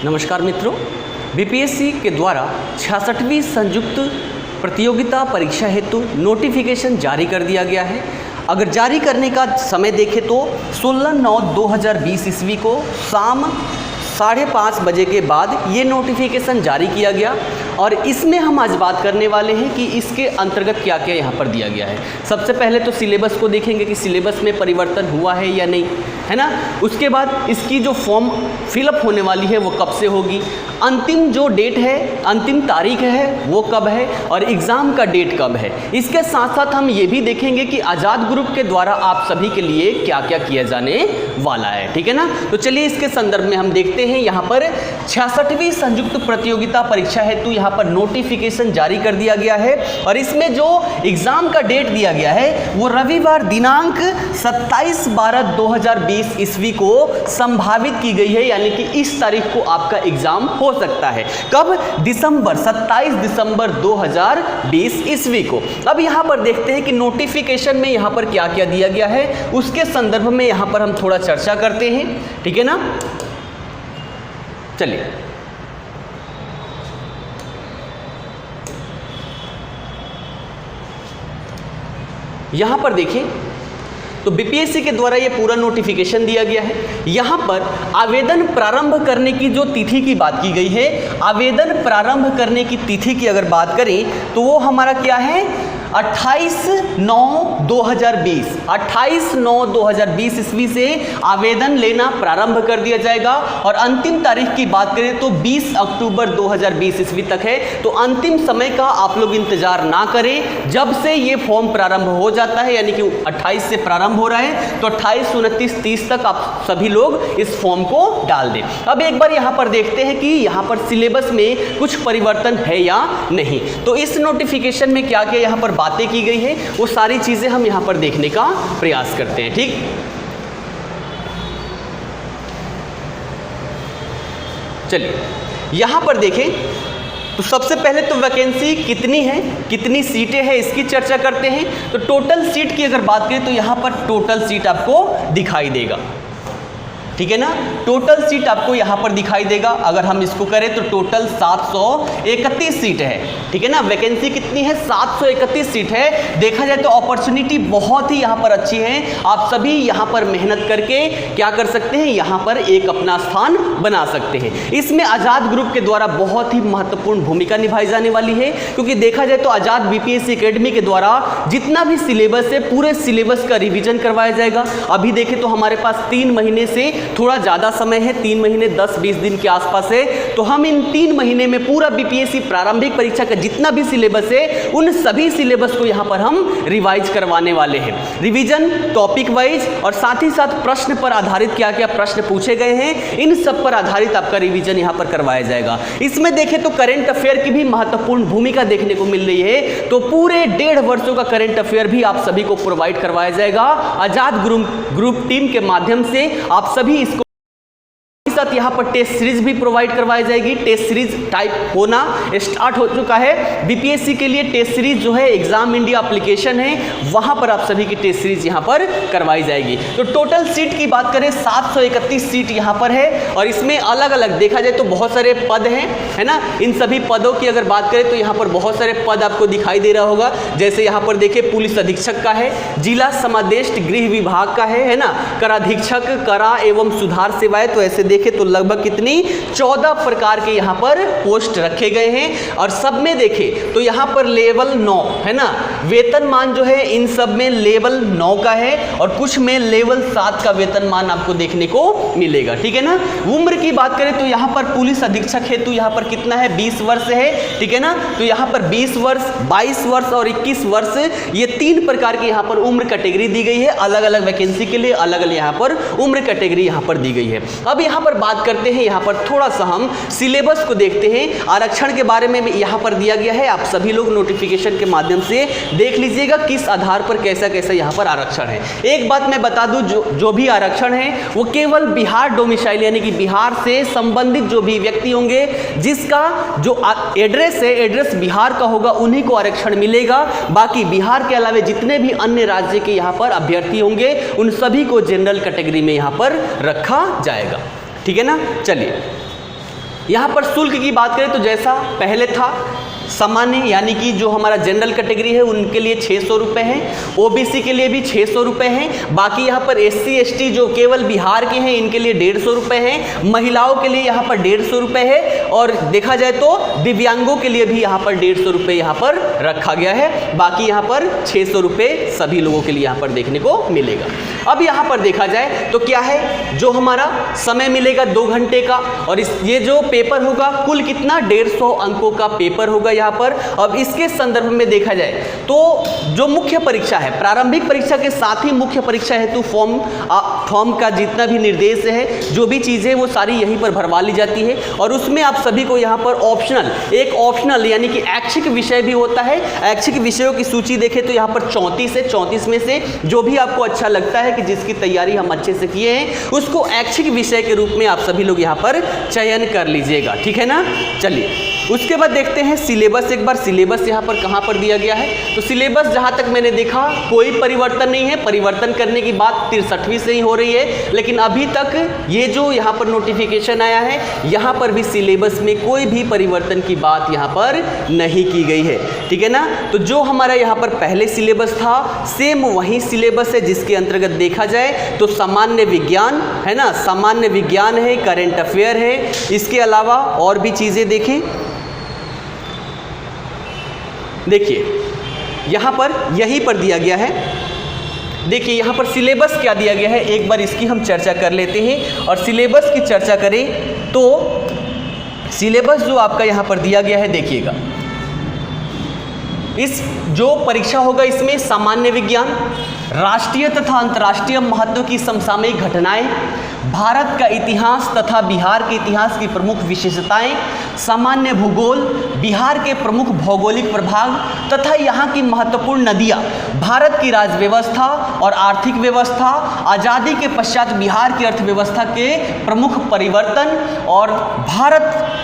नमस्कार मित्रों, बीपीएससी के द्वारा 66वीं संयुक्त प्रतियोगिता परीक्षा हेतु नोटिफिकेशन जारी कर दिया गया है। अगर जारी करने का समय देखें तो 16/9/2020 ईस्वी को शाम 5:30 बजे के बाद ये नोटिफिकेशन जारी किया गया और इसमें हम आज बात करने वाले हैं कि इसके अंतर्गत क्या क्या यहाँ पर दिया गया है। सबसे पहले तो सिलेबस को देखेंगे कि सिलेबस में परिवर्तन हुआ है या नहीं, है ना। उसके बाद इसकी जो फॉर्म फिलअप होने वाली है वो कब से होगी, अंतिम जो डेट है, अंतिम तारीख है वो कब है और एग्ज़ाम का डेट कब है। इसके साथ साथ हम ये भी देखेंगे कि आज़ाद ग्रुप के द्वारा आप सभी के लिए क्या क्या किया जाने वाला है, ठीक है ना। तो चलिए इसके संदर्भ में हम देखते हैं। यहाँ पर 66वीं संयुक्त प्रतियोगिता परीक्षा हेतु यहाँ पर नोटिफिकेशन जारी कर दिया गया है और इसमें जो एग्ज़ाम का डेट दिया गया है वो रविवार दिनांक 27/12/2020 ईस्वी को संभावित की गई है, यानी कि इस तारीख को आपका एग्ज़ाम हो सकता है। कब? 27 दिसंबर 2020 ईस्वी को। अब यहाँ पर देखते हैं कि नोटिफिकेशन में यहाँ पर क्या क्या दिया गया है, उसके संदर्भ में यहाँ पर हम थोड़ा चर्चा करते हैं, ठीक है ना। चलिए यहाँ पर देखें तो बीपीएससी के द्वारा ये पूरा नोटिफिकेशन दिया गया है। यहाँ पर आवेदन प्रारंभ करने की जो तिथि की बात की गई है, आवेदन प्रारंभ करने की तिथि की अगर बात करें तो वो हमारा क्या है, 28/9/2020 28/9/2020 ईस्वी से आवेदन लेना प्रारंभ कर दिया जाएगा और अंतिम तारीख की बात करें तो 20 अक्टूबर 2020 ईस्वी तक है। तो अंतिम समय का आप लोग इंतजार ना करें, जब से ये फॉर्म प्रारंभ हो जाता है, यानी कि 28 से प्रारंभ हो रहा है तो 28, 29, 30 तक आप सभी लोग इस फॉर्म को डाल दें। अब एक बार यहाँ पर देखते हैं कि यहाँ पर सिलेबस में कुछ परिवर्तन है या नहीं। तो इस नोटिफिकेशन में क्या क्या यहाँ पर बातें की गई है वो सारी चीजें हम यहां पर देखने का प्रयास करते हैं, ठीक। चलिए यहां पर देखें तो सबसे पहले तो वैकेंसी कितनी है, कितनी सीटें हैं, इसकी चर्चा करते हैं। तो टोटल सीट की अगर बात करें तो यहां पर टोटल सीट आपको दिखाई देगा, ठीक है ना। टोटल सीट आपको यहां पर दिखाई देगा। अगर हम इसको करें तो टोटल 731 सीट है, ठीक है ना। वैकेंसी कितनी है, 731 सीट है। देखा जाए तो अपॉर्चुनिटी बहुत ही यहां पर अच्छी है। आप सभी यहां पर मेहनत करके क्या कर सकते हैं, यहां पर एक अपना स्थान बना सकते हैं। इसमें आज़ाद ग्रुप के द्वारा बहुत ही महत्वपूर्ण भूमिका निभाई जाने वाली है, क्योंकि देखा जाए तो आज़ाद बीपीएससी एकेडमी के द्वारा जितना भी सिलेबस है पूरे सिलेबस का रिविजन करवाया जाएगा। अभी देखें तो हमारे पास 3 महीने से थोड़ा ज़्यादा समय है, 3 महीने 10-20 दिन के आसपास है। तो हम इन 3 महीने में पूरा बीपीएससी प्रारंभिक परीक्षा का जितना भी सिलेबस है उन सभी सिलेबस को यहाँ पर हम रिवाइज करवाने वाले हैं। रिवीजन टॉपिक वाइज और साथ ही साथ प्रश्न पर आधारित क्या क्या प्रश्न पूछे गए हैं, इन सब पर आधारित आपका रिवीजन यहाँ पर करवाया जाएगा। इसमें देखें तो करेंट अफेयर की भी महत्वपूर्ण भूमिका देखने को मिल रही है। तो पूरे 1.5 वर्षों का करेंट अफेयर भी आप सभी को प्रोवाइड करवाया जाएगा आज़ाद ग्रुप टीम के माध्यम से। आप सभी इसको साथ यहाँ पर टेस्ट सीरीज भी प्रोवाइड करवाई जाएगी। टेस्ट सीरीज टाइप होना स्टार्ट हो चुका है बीपीएससी के लिए। टेस्ट सीरीज जो है एग्जाम इंडिया एप्लीकेशन है, वहां पर आप सभी की टेस्ट सीरीज यहाँ पर करवाई जाएगी। तो टोटल सीट की बात करें 731 सीट यहाँ पर है और इसमें अलग अलग देखा जाए तो बहुत सारे पद हैं, है ना। इन सभी पदों की अगर बात करें तो यहाँ पर बहुत सारे पद आपको दिखाई दे रहा होगा। जैसे यहाँ पर देखिए पुलिस अधीक्षक का है, जिला समादेष्ट गृह विभाग का है ना, कराधीक्षक करा एवं सुधार सेवाएं। तो ऐसे देखें तो लगभग कितनी 14 प्रकार के यहाँ पर पोस्ट रखे गए हैं और सब में देखें तो यहाँ पर लेवल 9 है ना। वेतनमान जो है इन सब में लेवल 9 का है और कुछ में लेवल 7 का वेतनमान आपको देखने को मिलेगा, ठीक है ना। उम्र की बात करें तो यहाँ पर पुलिस अधीक्षक हेतु यहाँ पर कितना है, 20 वर्ष है, ठीक है ना। तो यहाँ पर 20 वर्ष, 22 वर्ष और 21 वर्ष, ये 3 प्रकार की यहाँ पर उम्र कैटेगरी दी गई है। अलग अलग वैकेंसी के लिए अलग अलग यहाँ पर उम्र कैटेगरी यहाँ पर दी गई है। अब यहाँ पर बात करते हैं, यहाँ पर थोड़ा सा हम सिलेबस को देखते हैं। आरक्षण के बारे में यहाँ पर दिया गया है, आप सभी लोग नोटिफिकेशन के माध्यम से देख लीजिएगा किस आधार पर कैसा कैसा यहाँ पर आरक्षण है। एक बात मैं बता दूं, जो भी आरक्षण है वो केवल बिहार डोमिसाइल यानी कि बिहार से संबंधित जो भी व्यक्ति होंगे जिसका जो एड्रेस है, एड्रेस बिहार का होगा, उन्हीं को आरक्षण मिलेगा। बाकी बिहार के अलावा जितने भी अन्य राज्य के यहाँ पर अभ्यर्थी होंगे उन सभी को जनरल कैटेगरी में यहाँ पर रखा जाएगा, ठीक है ना। चलिए यहाँ पर शुल्क की बात करें तो जैसा पहले था, सामान्य यानी कि जो हमारा जनरल कैटेगरी है उनके लिए 600 रुपये है, ओबीसी के लिए भी 600 रुपये हैं, बाकी यहाँ पर एससी एसटी जो केवल बिहार के हैं इनके लिए 150 रुपये हैं, महिलाओं के लिए यहाँ पर 150 रुपये है, और देखा जाए तो दिव्यांगों के लिए भी यहाँ पर 150 रुपये यहाँ पर रखा गया है। बाकी यहाँ पर 600 रुपये सभी लोगों के लिए यहाँ पर देखने को मिलेगा। अब यहाँ पर देखा जाए तो क्या है, जो हमारा समय मिलेगा 2 घंटे का, और ये जो पेपर होगा कुल कितना 150 अंकों का पेपर होगा यहाँ पर। अब इसके संदर्भ में देखा जाए तो जो मुख्य परीक्षा है, प्रारंभिक परीक्षा के साथ ही मुख्य परीक्षा हेतु फॉर्म का जितना भी निर्देश है, जो भी चीज़ें वो सारी यहीं पर भरवा ली जाती है, और उसमें आप सभी को यहाँ पर एक ऑप्शनल यानी कि ऐच्छिक विषय भी होता है। ऐच्छिक विषयों की सूची देखें तो यहाँ पर 34 है, 34 में से जो भी आपको अच्छा लगता है कि जिसकी तैयारी हम अच्छे से किए हैं उसको ऐच्छिक विषय के रूप में आप सभी लोग यहाँ पर चयन कर लीजिएगा, ठीक है ना। चलिए उसके बाद देखते हैं सिलेबस। एक बार सिलेबस यहाँ पर कहाँ पर दिया गया है, तो सिलेबस जहाँ तक मैंने देखा कोई परिवर्तन नहीं है, परिवर्तन करने की बात 63वीं से ही हो रही है, लेकिन अभी तक ये जो यहाँ पर नोटिफिकेशन आया है यहाँ पर भी सिलेबस में कोई भी परिवर्तन की बात यहाँ पर नहीं की गई है, ठीक है ना। तो जो हमारा यहाँ पर पहले सिलेबस था सेम वही सिलेबस है, जिसके अंतर्गत देखा जाए तो सामान्य विज्ञान है ना, सामान्य विज्ञान है, करेंट अफेयर है, इसके अलावा और भी चीज़ें देखें। देखिए यहाँ पर यहीं पर दिया गया है, देखिए यहाँ पर सिलेबस क्या दिया गया है, एक बार इसकी हम चर्चा कर लेते हैं। और सिलेबस की चर्चा करें तो सिलेबस जो आपका यहाँ पर दिया गया है, देखिएगा इस जो परीक्षा होगा इसमें सामान्य विज्ञान, राष्ट्रीय तथा अंतर्राष्ट्रीय महत्व की समसामयिक घटनाएं, भारत का इतिहास तथा बिहार के इतिहास की प्रमुख विशेषताएं, सामान्य भूगोल, बिहार के प्रमुख भौगोलिक प्रभाग तथा यहाँ की महत्वपूर्ण नदियाँ, भारत की राज्य व्यवस्था और आर्थिक व्यवस्था, आज़ादी के पश्चात बिहार की अर्थव्यवस्था के प्रमुख परिवर्तन, और भारत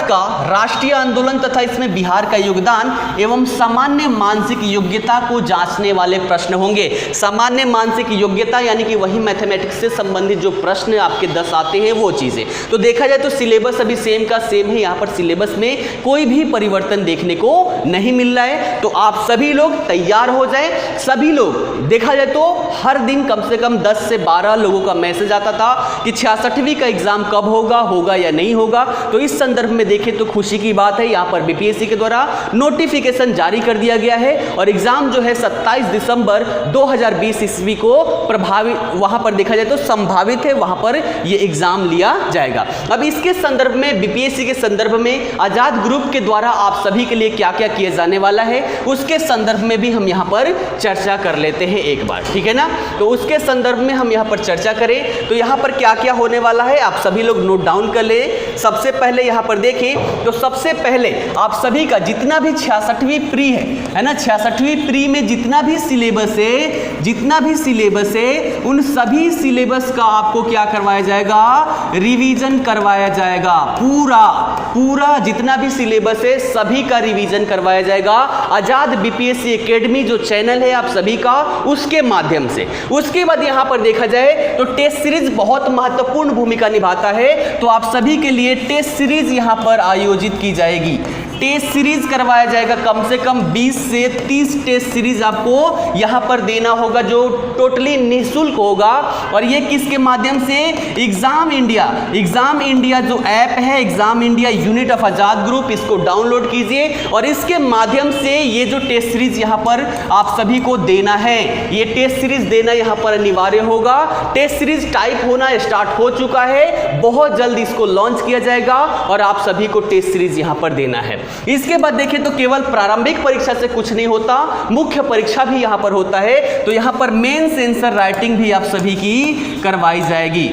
का राष्ट्रीय आंदोलन तथा इसमें बिहार का योगदान एवं सामान्य मानसिक योग्यता को जांचने वाले प्रश्न होंगे। सामान्य मानसिक योग्यता यानी कि वही मैथमेटिक्स से संबंधित जो प्रश्न आपके 10 आते हैं वो चीज़ें। तो देखा जाए तो सिलेबस अभी सेम का सेम है, यहाँ पर सिलेबस में कोई भी परिवर्तन देखने को नहीं मिल रहा है। तो आप सभी लोग तैयार हो जाए। सभी लोग देखा जाए तो हर दिन कम से कम 10 से 12 लोगों का मैसेज आता था कि 66वीं का एग्जाम कब होगा या नहीं होगा। तो इस संदर्भ में देखें तो खुशी की बात है, यहाँ पर बीपीएससी के द्वारा नोटिफिकेशन जारी कर दिया गया है और एग्जाम जो है 27 दिसंबर 2020 ईस्वी को प्रभावित, वहां पर देखा जाए तो संभावित है, वहां पर ये एग्जाम लिया जाएगा। अब इसके संदर्भ में बीपीएससी के संदर्भ में आजाद ग्रुप के द्वारा आप सभी के लिए क्या क्या किए जाने वाला है उसके संदर्भ में भी हम यहाँ पर चर्चा कर लेते हैं एक बार, ठीक है ना। तो उसके संदर्भ में हम यहाँ पर चर्चा करें तो यहाँ पर क्या क्या होने वाला है आप सभी लोग नोट डाउन कर ले। सबसे पहले यहाँ पर देखें तो सबसे पहले आप सभी का जितना भी 66वीं प्री है ना, 66वीं प्री में जितना भी सिलेबस है उन सभी सिलेबस का आपको क्या करवाया जाएगा, रिवीजन करवाया जाएगा। पूरा जितना भी सिलेबस है सभी का रिवीजन करवाया जाएगा आजाद बीपीएससी एकेडमी जो चैनल है आप सभी का, उसके माध्यम से। उसके बाद यहाँ पर देखा जाए तो टेस्ट सीरीज बहुत महत्वपूर्ण भूमिका निभाता है, तो आप सभी के लिए टेस्ट सीरीज यहाँ पर आयोजित की जाएगी। टेस्ट सीरीज करवाया जाएगा, कम से कम 20 से 30 टेस्ट सीरीज आपको यहाँ पर देना होगा जो टोटली निःशुल्क होगा। और ये किसके माध्यम से, एग्जाम इंडिया जो ऐप है, exam India unit of Azad group, इसको डाउनलोड कीजिए और इसके माध्यम से ये जो टेस्ट सीरीज यहाँ पर आप सभी को देना है, ये टेस्ट सीरीज देना यहाँ पर अनिवार्य होगा। टेस्ट सीरीज टाइप होना स्टार्ट हो चुका है, बहुत जल्द इसको लॉन्च किया जाएगा और आप सभी को टेस्ट सीरीज यहाँ पर देना है। इसके बाद देखें तो केवल प्रारंभिक परीक्षा से कुछ नहीं होता, मुख्य परीक्षा भी यहां पर होता है। तो यहां पर मेंस आंसर राइटिंग भी आप सभी की करवाई जाएगी,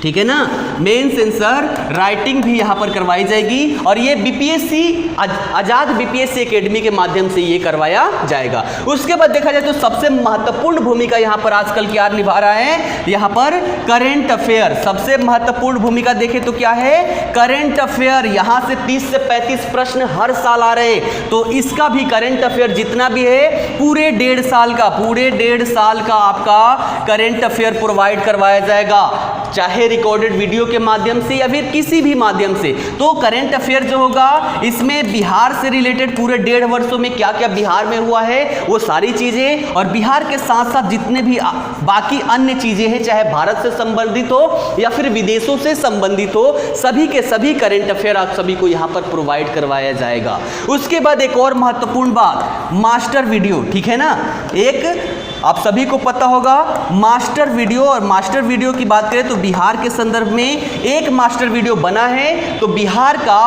ठीक है ना। मेंस आंसर राइटिंग भी यहाँ पर करवाई जाएगी और ये बीपीएससी आजाद बीपीएससी एकेडमी के माध्यम से ये करवाया जाएगा। उसके बाद देखा जाए तो सबसे महत्वपूर्ण भूमिका यहाँ पर आजकल क्या निभा रहा है, यहाँ पर करेंट अफेयर सबसे महत्वपूर्ण भूमिका देखें तो क्या है, करेंट अफेयर। यहाँ से 30 से 35 प्रश्न हर साल आ रहे हैं, तो इसका भी करेंट अफेयर जितना भी है पूरे 1.5 साल का आपका करेंट अफेयर प्रोवाइड करवाया जाएगा। चाहे रिकॉर्डेड वीडियो के माध्यम से या फिर किसी भी माध्यम से। तो करंट अफेयर जो होगा इसमें बिहार से रिलेटेड पूरे 1.5 वर्षों में क्या क्या बिहार में हुआ है वो सारी चीजें, और बिहार के साथ साथ जितने भी बाकी अन्य चीजें हैं, चाहे भारत से संबंधित हो या फिर विदेशों से संबंधित हो, सभी के सभी करंट अफेयर आप सभी को यहां पर प्रोवाइड करवाया जाएगा। उसके बाद एक और महत्वपूर्ण बात, मास्टर वीडियो, ठीक है ना। एक आप सभी को पता होगा मास्टर वीडियो, और मास्टर वीडियो की बात करें तो बिहार के संदर्भ में एक मास्टर वीडियो बना है, तो बिहार का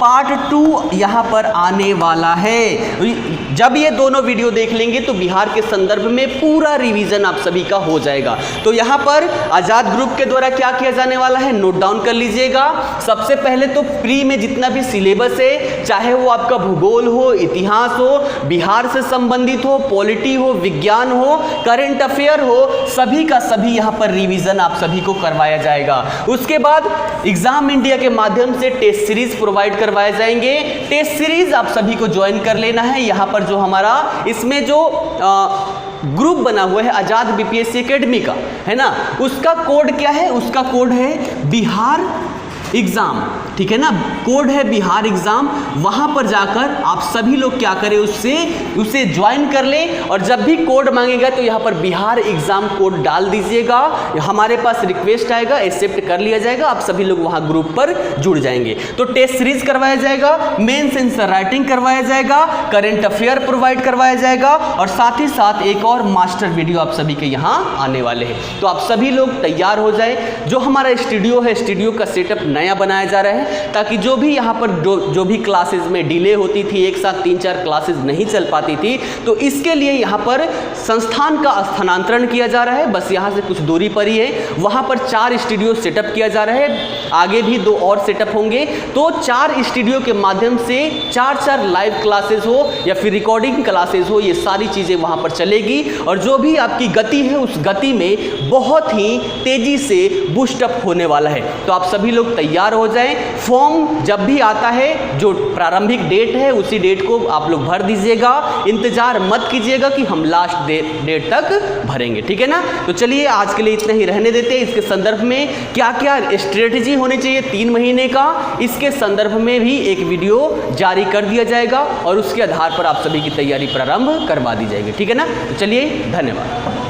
पार्ट 2 यहां पर आने वाला है। जब ये दोनों वीडियो देख लेंगे तो बिहार के संदर्भ में पूरा रिवीजन आप सभी का हो जाएगा। तो यहां पर आजाद ग्रुप के द्वारा क्या किया जाने वाला है, नोट डाउन कर लीजिएगा। सबसे पहले तो प्री में जितना भी सिलेबस है, चाहे वो आपका भूगोल हो, इतिहास हो, बिहार से संबंधित हो, पॉलिटी हो, विज्ञान हो, करंट अफेयर हो, सभी का सभी यहां पर रिवीजन आप सभी को करवाया जाएगा। उसके बाद एग्जाम इंडिया के माध्यम से टेस्ट सीरीज प्रोवाइड करवाए जाएंगे। टेस्ट सीरीज आप सभी को ज्वाइन कर लेना है। यहां पर जो हमारा इसमें जो ग्रुप बना हुआ है आजाद बीपीएससी एकेडमी का, है ना, उसका कोड क्या है, उसका कोड है बिहार एग्जाम, ठीक है ना, कोड है बिहार एग्जाम। वहां पर जाकर आप सभी लोग क्या करें, उसे ज्वाइन कर लें, और जब भी कोड मांगेगा तो यहां पर बिहार एग्जाम कोड डाल दीजिएगा। हमारे पास रिक्वेस्ट आएगा, एक्सेप्ट कर लिया जाएगा, आप सभी लोग वहां ग्रुप पर जुड़ जाएंगे। तो टेस्ट सीरीज करवाया जाएगा, मेंस आंसर राइटिंग करवाया जाएगा, करंट अफेयर प्रोवाइड करवाया जाएगा, और साथ ही साथ एक और मास्टर वीडियो आप सभी के यहाँ आने वाले हैं। तो आप सभी लोग तैयार हो जाए। जो हमारा स्टूडियो है, स्टूडियो का सेटअप नया बनाया जा रहा है, ताकि जो भी यहाँ पर जो भी क्लासेस में डिले होती थी, एक साथ 3-4 क्लासेस नहीं चल पाती थी, तो इसके लिए यहाँ पर संस्थान का स्थानांतरण किया जा रहा है। बस यहाँ से कुछ दूरी पर ही है, वहाँ पर 4 स्टूडियो सेटअप किया जा रहा है, आगे भी 2 और सेटअप होंगे। तो 4 स्टूडियो के माध्यम से 4 लाइव क्लासेस हो या फिर रिकॉर्डिंग क्लासेस हो, ये सारी चीज़ें वहाँ पर चलेगी, और जो भी आपकी गति है उस गति में बहुत ही तेज़ी से बूस्टअप होने वाला है। तो आप सभी लोग तैयार हो जाएं। फॉर्म जब भी आता है, जो प्रारंभिक डेट है उसी डेट को आप लोग भर दीजिएगा, इंतजार मत कीजिएगा कि हम लास्ट डेट तक भरेंगे, ठीक है ना। तो चलिए आज के लिए इतना ही रहने देते हैं। इसके संदर्भ में क्या क्या स्ट्रेटजी होनी चाहिए 3 महीने का, इसके संदर्भ में भी एक वीडियो जारी कर दिया जाएगा, और उसके आधार पर आप सभी की तैयारी प्रारंभ करवा दी जाएगी, ठीक है ना। तो चलिए, धन्यवाद।